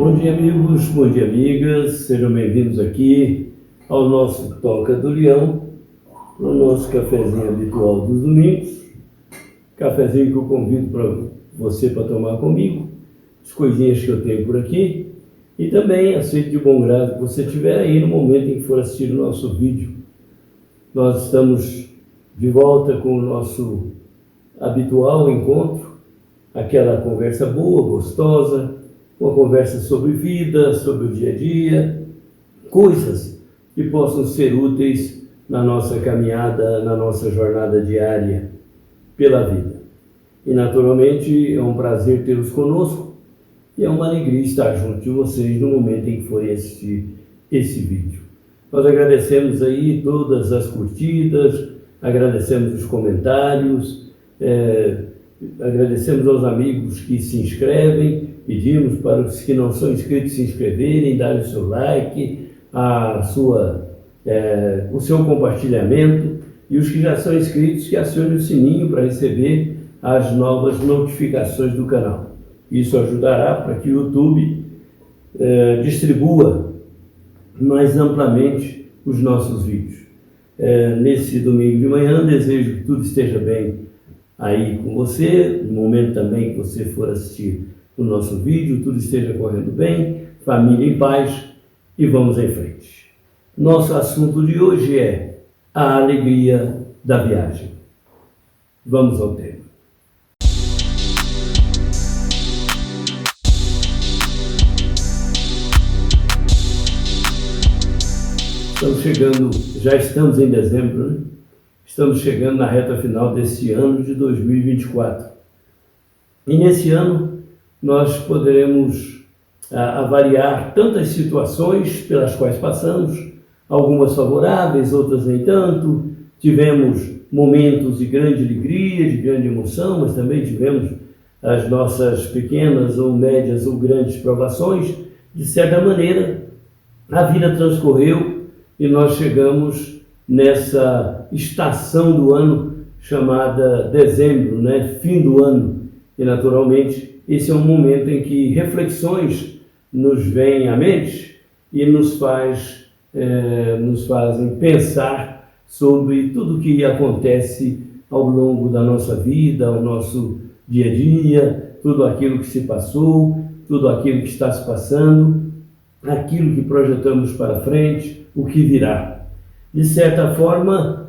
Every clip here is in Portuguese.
Bom dia, amigos, bom dia, amigas, sejam bem-vindos aqui ao nosso Toca do Leão, no nosso cafezinho habitual dos domingos, cafezinho que eu convido para você para tomar comigo, as coisinhas que eu tenho por aqui, e também aceito de bom grado que você estiver aí no momento em que for assistir o nosso vídeo. Nós estamos de volta com o nosso habitual encontro, aquela conversa boa, gostosa, uma conversa sobre vida, sobre o dia a dia, coisas que possam ser úteis na nossa caminhada, na nossa jornada diária pela vida. E naturalmente é um prazer tê-los conosco e é uma alegria estar junto de vocês no momento em que forem assistir esse vídeo. Nós agradecemos aí todas as curtidas, agradecemos os comentários, agradecemos aos amigos que se inscrevem, pedimos para os que não são inscritos se inscreverem, darem o seu like, o seu compartilhamento, e os que já são inscritos que acionem o sininho para receber as novas notificações do canal. Isso ajudará para que o YouTube distribua mais amplamente os nossos vídeos. Nesse domingo de manhã, desejo que tudo esteja bem aí com você, no momento também que você for assistir o nosso vídeo, tudo esteja correndo bem, família em paz, e vamos em frente. Nosso assunto de hoje é a alegria da viagem. Vamos ao tema. Já estamos em dezembro, né? Estamos chegando na reta final desse ano de 2024. E nesse ano nós poderemos avaliar tantas situações pelas quais passamos, algumas favoráveis, outras nem tanto. Tivemos momentos de grande alegria, de grande emoção, mas também tivemos as nossas pequenas ou médias ou grandes provações. De certa maneira, a vida transcorreu e nós chegamos nessa estação do ano chamada dezembro, né? Fim do ano. E naturalmente esse é um momento em que reflexões nos vêm à mente e nos fazem pensar sobre tudo o que acontece ao longo da nossa vida, ao nosso dia a dia, tudo aquilo que se passou, tudo aquilo que está se passando, aquilo que projetamos para frente, o que virá. De certa forma,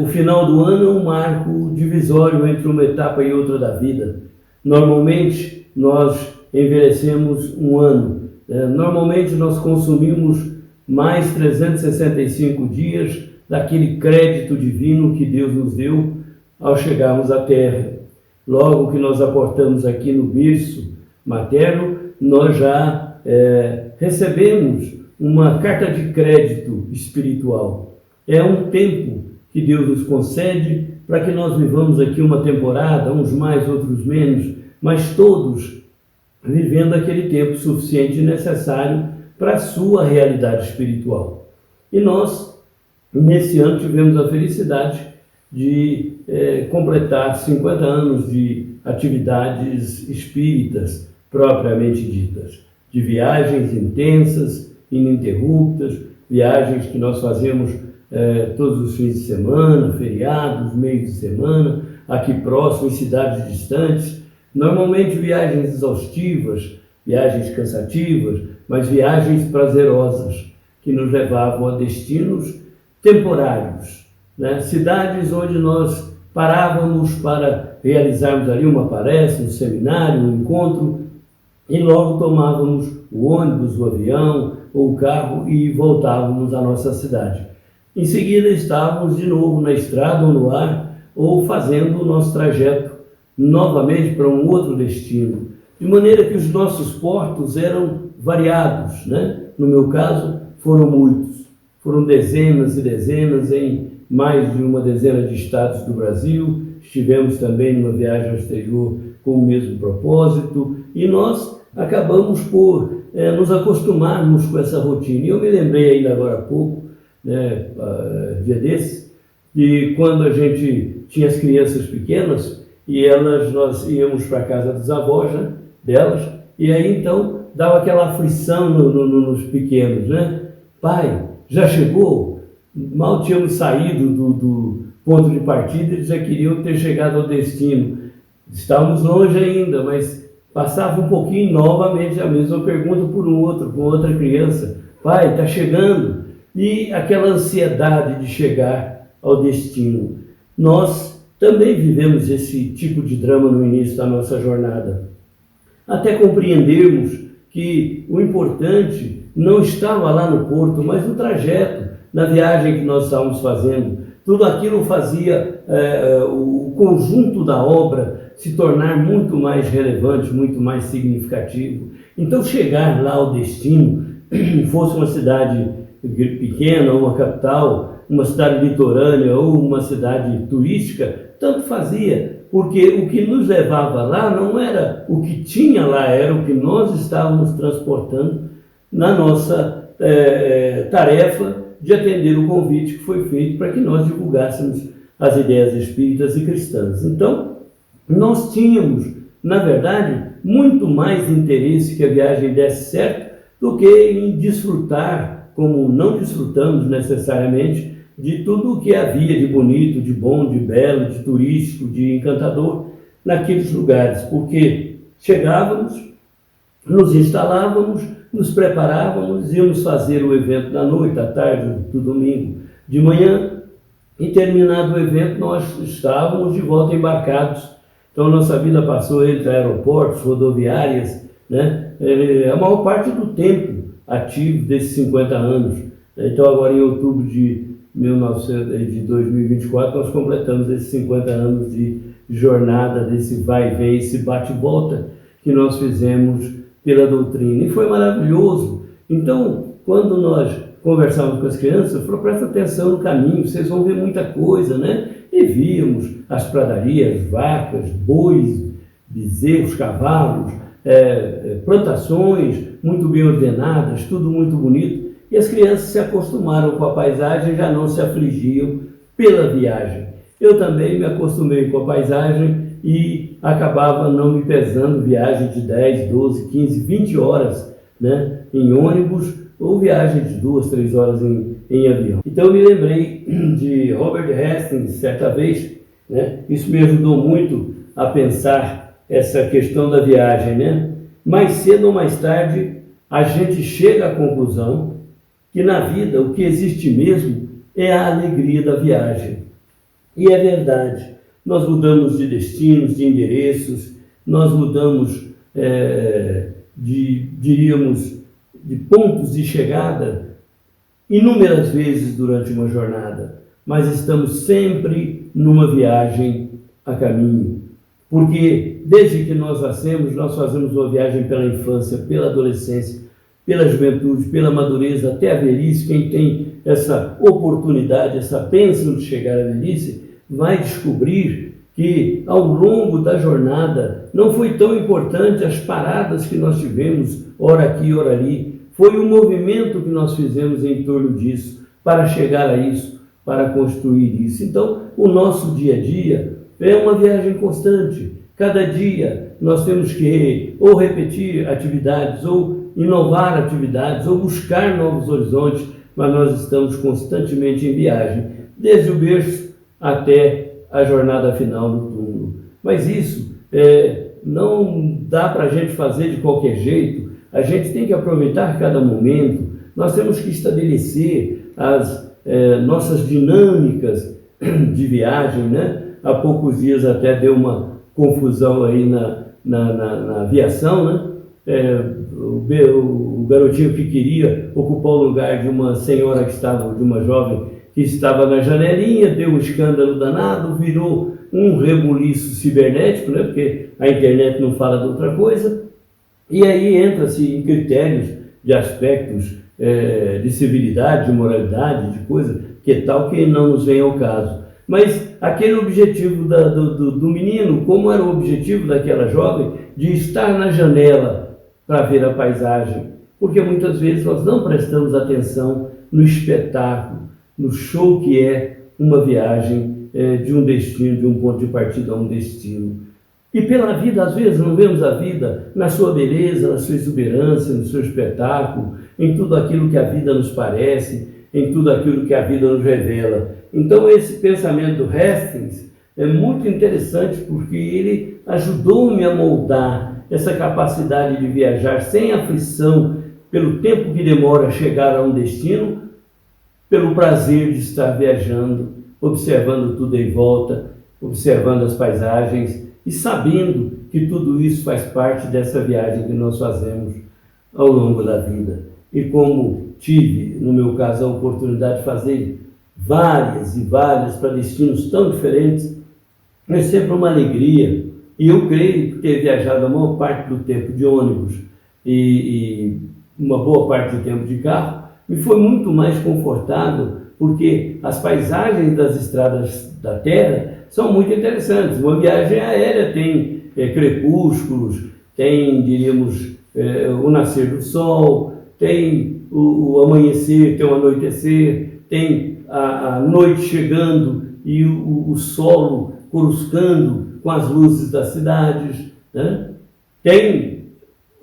o final do ano é um marco divisório entre uma etapa e outra da vida. Normalmente, nós envelhecemos um ano. Normalmente, nós consumimos mais 365 dias daquele crédito divino que Deus nos deu ao chegarmos à Terra. Logo que nós aportamos aqui no berço materno, nós já recebemos uma carta de crédito espiritual. É um tempo que Deus nos concede para que nós vivamos aqui uma temporada, uns mais, outros menos, mas todos vivendo aquele tempo suficiente e necessário para a sua realidade espiritual. E nós, nesse ano, tivemos a felicidade de completar 50 anos de atividades espíritas propriamente ditas, de viagens intensas, ininterruptas, viagens que nós fazemos todos os fins de semana, feriados, meios de semana, aqui próximo, em cidades distantes, normalmente viagens exaustivas, viagens cansativas, mas viagens prazerosas, que nos levavam a destinos temporários, né? Cidades onde nós parávamos para realizarmos ali uma palestra, um seminário, um encontro, e logo tomávamos o ônibus, o avião ou o carro e voltávamos à nossa cidade. Em seguida estávamos de novo na estrada ou no ar, ou fazendo o nosso trajeto novamente para um outro destino, de maneira que os nossos portos eram variados, né? No meu caso, foram muitos, foram dezenas e dezenas em mais de uma dezena de estados do Brasil. Estivemos também numa viagem ao exterior com o mesmo propósito, e nós acabamos por nos acostumarmos com essa rotina. E eu me lembrei ainda agora há pouco, dia desses, de quando a gente tinha as crianças pequenas e nós íamos para a casa dos avós, né, delas, e aí então dava aquela aflição nos pequenos, né? Pai, já chegou? Mal tínhamos saído do ponto de partida, eles já queriam ter chegado ao destino. Estávamos longe ainda, mas passava um pouquinho novamente a mesma pergunta por com outra criança. Pai, está chegando? E aquela ansiedade de chegar ao destino. Nós também vivemos esse tipo de drama no início da nossa jornada. Até compreendermos que o importante não estava lá no porto, mas no trajeto, na viagem que nós estávamos fazendo. Tudo aquilo fazia o conjunto da obra se tornar muito mais relevante, muito mais significativo. Então, chegar lá ao destino, fosse uma cidade pequena, uma capital, uma cidade litorânea ou uma cidade turística, tanto fazia, porque o que nos levava lá não era o que tinha lá, era o que nós estávamos transportando na nossa tarefa de atender o convite que foi feito para que nós divulgássemos as ideias espíritas e cristãs. Então, nós tínhamos, na verdade, muito mais interesse que a viagem desse certo do que em desfrutar, como não desfrutamos necessariamente, de tudo o que havia de bonito, de bom, de belo, de turístico, de encantador naqueles lugares, porque chegávamos, nos instalávamos, nos preparávamos, íamos fazer o evento da noite, à tarde, do domingo, de manhã, e terminado o evento nós estávamos de volta embarcados. Então nossa vida passou entre aeroportos, rodoviárias, né? A maior parte do tempo ativo desses 50 anos. Então agora em outubro de 2024 nós completamos esses 50 anos de jornada, desse vai e vem, esse bate e volta que nós fizemos pela doutrina, e foi maravilhoso. Então, quando nós conversávamos com as crianças, eu falei, presta atenção no caminho, vocês vão ver muita coisa, né? E víamos as pradarias, vacas, bois, bezerros, cavalos, plantações muito bem ordenadas, tudo muito bonito, e as crianças se acostumaram com a paisagem e já não se afligiam pela viagem. Eu também me acostumei com a paisagem e acabava não me pesando viagem de 10, 12, 15, 20 horas, né, em ônibus ou viagem de 2, 3 horas em avião. Então eu me lembrei de Robert Hastings certa vez, né, isso me ajudou muito a pensar essa questão da viagem, né? Mais cedo ou mais tarde a gente chega à conclusão que na vida o que existe mesmo é a alegria da viagem. E é verdade. Nós mudamos de destinos, de endereços, nós mudamos, diríamos, de pontos de chegada inúmeras vezes durante uma jornada, mas estamos sempre numa viagem a caminho. Porque desde que nós nascemos, nós fazemos uma viagem pela infância, pela adolescência, pela juventude, pela madureza, até a velhice. Quem tem essa oportunidade, essa bênção de chegar à velhice, vai descobrir que ao longo da jornada não foi tão importante as paradas que nós tivemos, ora aqui, ora ali. Foi o movimento que nós fizemos em torno disso, para chegar a isso, para construir isso. Então, o nosso dia a dia é uma viagem constante. Cada dia nós temos que ou repetir atividades, ou inovar atividades, ou buscar novos horizontes, mas nós estamos constantemente em viagem, desde o berço até a jornada final do túmulo. Mas isso não dá para a gente fazer de qualquer jeito. A gente tem que aproveitar cada momento. Nós temos que estabelecer as nossas dinâmicas de viagem, né? Há poucos dias até deu uma confusão aí na aviação, né? O garotinho que queria ocupar o lugar de uma senhora de uma jovem que estava na janelinha, deu um escândalo danado, virou um rebuliço cibernético, né? Porque a internet não fala de outra coisa, e aí entra-se em critérios de aspectos de civilidade, de moralidade, de coisa que tal que não nos vem ao caso. Mas aquele objetivo do menino, como era o objetivo daquela jovem, de estar na janela para ver a paisagem, porque muitas vezes nós não prestamos atenção no espetáculo, no show que é uma viagem de um destino, de um ponto de partida a um destino. E pela vida, às vezes, não vemos a vida na sua beleza, na sua exuberância, no seu espetáculo, em tudo aquilo que a vida nos parece, em tudo aquilo que a vida nos revela. Então, esse pensamento do Hastings é muito interessante porque ele ajudou-me a moldar essa capacidade de viajar sem aflição, pelo tempo que demora a chegar a um destino, pelo prazer de estar viajando, observando tudo em volta, observando as paisagens e sabendo que tudo isso faz parte dessa viagem que nós fazemos ao longo da vida. E como tive, no meu caso, a oportunidade de fazer várias e várias para destinos tão diferentes, é sempre uma alegria. E eu creio que ter viajado a maior parte do tempo de ônibus e uma boa parte do tempo de carro, me foi muito mais confortável, porque as paisagens das estradas da terra são muito interessantes. Uma viagem aérea tem crepúsculos, tem, diríamos, o nascer do sol, tem o amanhecer, tem o anoitecer, tem a noite chegando e o solo coruscando com as luzes das cidades, né? Tem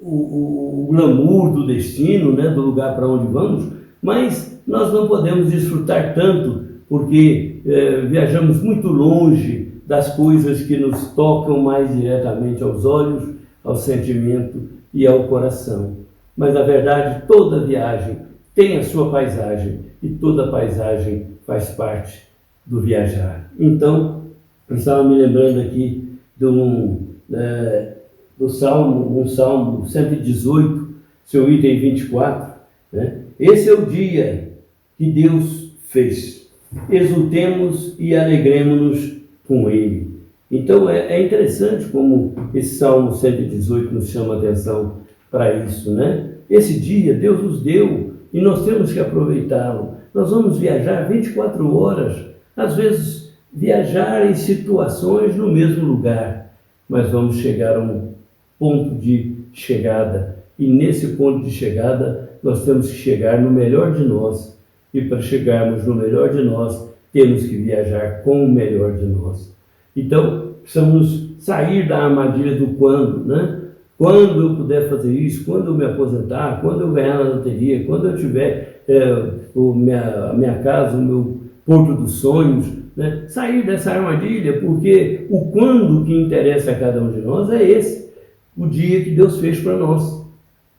o glamour do destino, né, do lugar para onde vamos, mas nós não podemos desfrutar tanto porque viajamos muito longe das coisas que nos tocam mais diretamente aos olhos, ao sentimento e ao coração. Mas, na verdade, toda viagem tem a sua paisagem e toda paisagem faz parte do viajar. Então, eu estava me lembrando aqui do Salmo 118, seu item 24, né? Esse é o dia que Deus fez. Exultemos e alegremos-nos com ele. Então é interessante como esse Salmo 118 nos chama a atenção para isso, né? Esse dia Deus nos deu e nós temos que aproveitá-lo. Nós vamos viajar 24 horas, às vezes viajar em situações no mesmo lugar, mas vamos chegar a um ponto de chegada. E nesse ponto de chegada nós temos que chegar no melhor de nós. E para chegarmos no melhor de nós, temos que viajar com o melhor de nós. Então, precisamos sair da armadilha do quando, né? Quando eu puder fazer isso, quando eu me aposentar, quando eu ganhar na loteria, quando eu tiver a minha casa, o meu porto dos sonhos, né? Sair dessa armadilha, porque o quando que interessa a cada um de nós é esse, o dia que Deus fez para nós.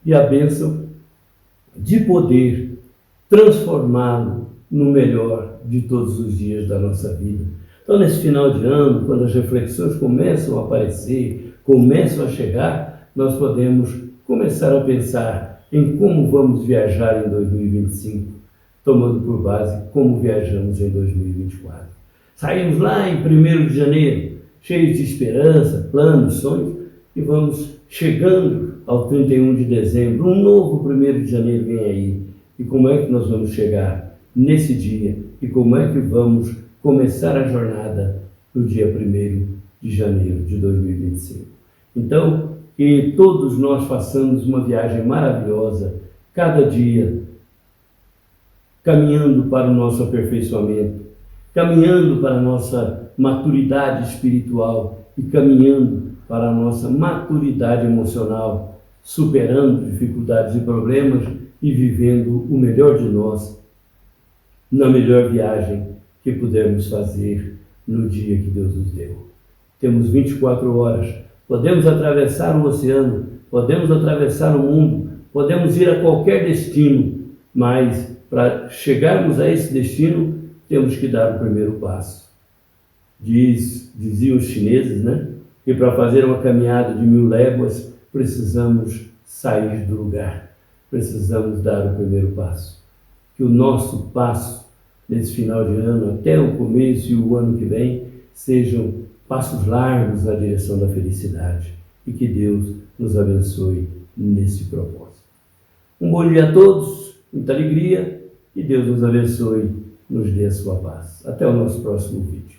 E a bênção de poder transformá-lo no melhor de todos os dias da nossa vida. Então, nesse final de ano, quando as reflexões começam a aparecer, começam a chegar, nós podemos começar a pensar em como vamos viajar em 2025, tomando por base como viajamos em 2024. Saímos lá em 1º de janeiro, cheios de esperança, planos, sonhos, e vamos chegando ao 31 de dezembro, um novo 1º de janeiro vem aí. E como é que nós vamos chegar nesse dia? E como é que vamos começar a jornada no dia 1º de janeiro de 2025? Então, que todos nós façamos uma viagem maravilhosa, cada dia, caminhando para o nosso aperfeiçoamento, caminhando para a nossa maturidade espiritual e caminhando para a nossa maturidade emocional, superando dificuldades e problemas e vivendo o melhor de nós na melhor viagem que pudermos fazer no dia que Deus nos deu. Temos 24 horas, podemos atravessar o oceano, podemos atravessar o mundo, podemos ir a qualquer destino, mas para chegarmos a esse destino, temos que dar o primeiro passo. Diziam os chineses, né? Que para fazer uma caminhada de 1000 léguas, precisamos sair do lugar, precisamos dar o primeiro passo. Que o nosso passo nesse final de ano, até o começo e o ano que vem, sejam passos largos na direção da felicidade e que Deus nos abençoe nesse propósito. Um bom dia a todos, muita alegria e Deus nos abençoe, nos dê a sua paz. Até o nosso próximo vídeo.